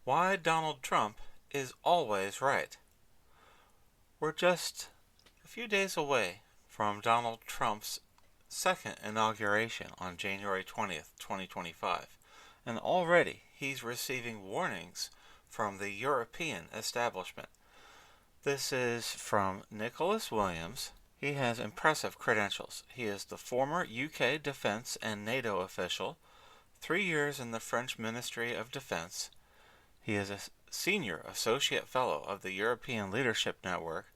Why Donald Trump is always right. We're just a few days away from Donald Trump's second inauguration on January 20th, 2025, and already he's receiving warnings from the European establishment. This is from Nicholas Williams. He has impressive credentials. He is the former UK defense and NATO official, 3 years in the French Ministry of Defense. He is a senior associate fellow of the European Leadership Network,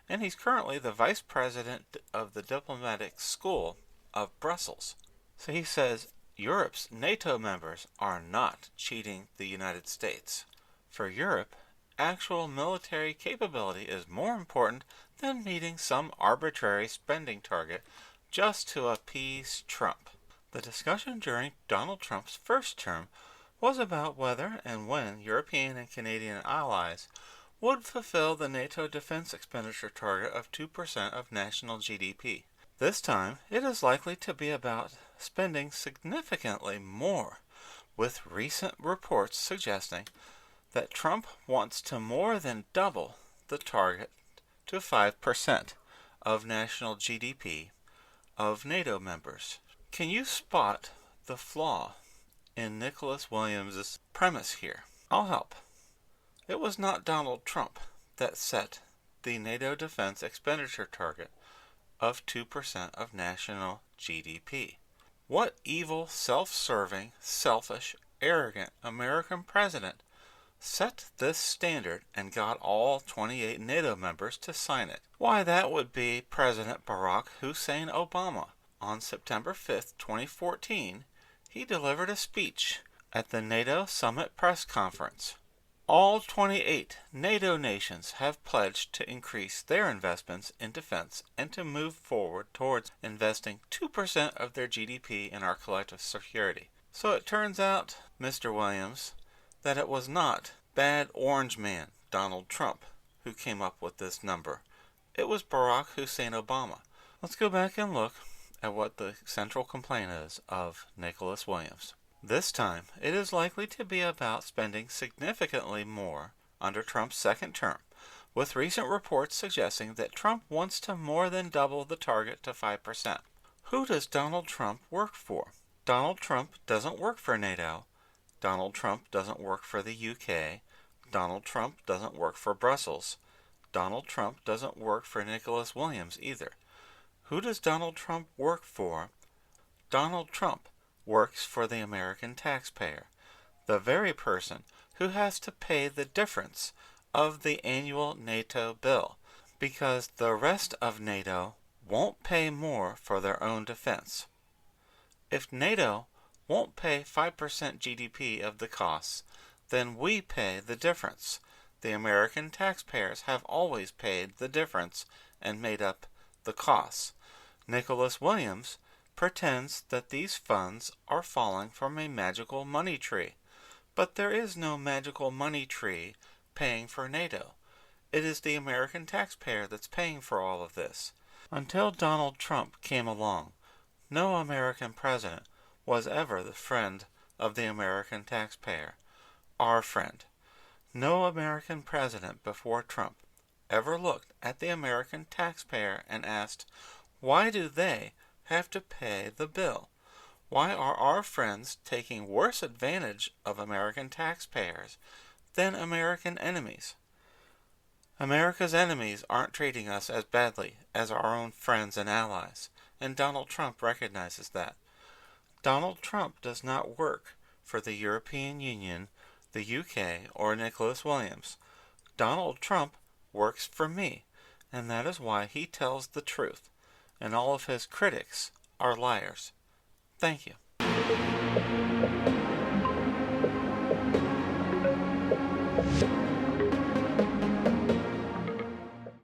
and he's currently the vice president of the Diplomatic School of Brussels. So he says Europe's NATO members are not cheating the United States. For Europe, actual military capability is more important than meeting some arbitrary spending target just to appease Trump. The discussion during Donald Trump's first term was about whether and when European and Canadian allies would fulfill the NATO defense expenditure target of 2% of national GDP. This time, it is likely to be about spending significantly more, with recent reports suggesting that Trump wants to more than double the target to 5% of national GDP of NATO members. Can you spot the flaw in Nicholas Williams' premise here? I'll help. It was not Donald Trump that set the NATO defense expenditure target of 2% of national GDP. What evil, self-serving, selfish, arrogant American president set this standard and got all 28 NATO members to sign it? Why, that would be President Barack Hussein Obama. On September 5th, 2014, he delivered a speech at the NATO Summit press conference. All 28 NATO nations have pledged to increase their investments in defense and to move forward towards investing 2% of their GDP in our collective security. So it turns out, Mr. Williams, that it was not bad orange man Donald Trump who came up with this number. It was Barack Hussein Obama. Let's go back and look at what the central complaint is of Nicholas Williams. This time, it is likely to be about spending significantly more under Trump's second term, with recent reports suggesting that Trump wants to more than double the target to 5%. Who does Donald Trump work for? Donald Trump doesn't work for NATO. Donald Trump doesn't work for the UK. Donald Trump doesn't work for Brussels. Donald Trump doesn't work for Nicholas Williams either. Who does Donald Trump work for? Donald Trump works for the American taxpayer, the very person who has to pay the difference of the annual NATO bill, because the rest of NATO won't pay more for their own defense. If NATO won't pay 5% GDP of the costs, then we pay the difference. The American taxpayers have always paid the difference and made up the costs. Nicholas Williams pretends that these funds are falling from a magical money tree. But there is no magical money tree paying for NATO. It is the American taxpayer that's paying for all of this. Until Donald Trump came along, no American president was ever the friend of the American taxpayer, our friend. No American president before Trump ever looked at the American taxpayer and asked, why do they have to pay the bill? Why are our friends taking worse advantage of American taxpayers than American enemies? America's enemies aren't treating us as badly as our own friends and allies, and Donald Trump recognizes that. Donald Trump does not work for the European Union, the UK, or Nicholas Williams. Donald Trump works for me, and that is why he tells the truth, and all of his critics are liars. Thank you.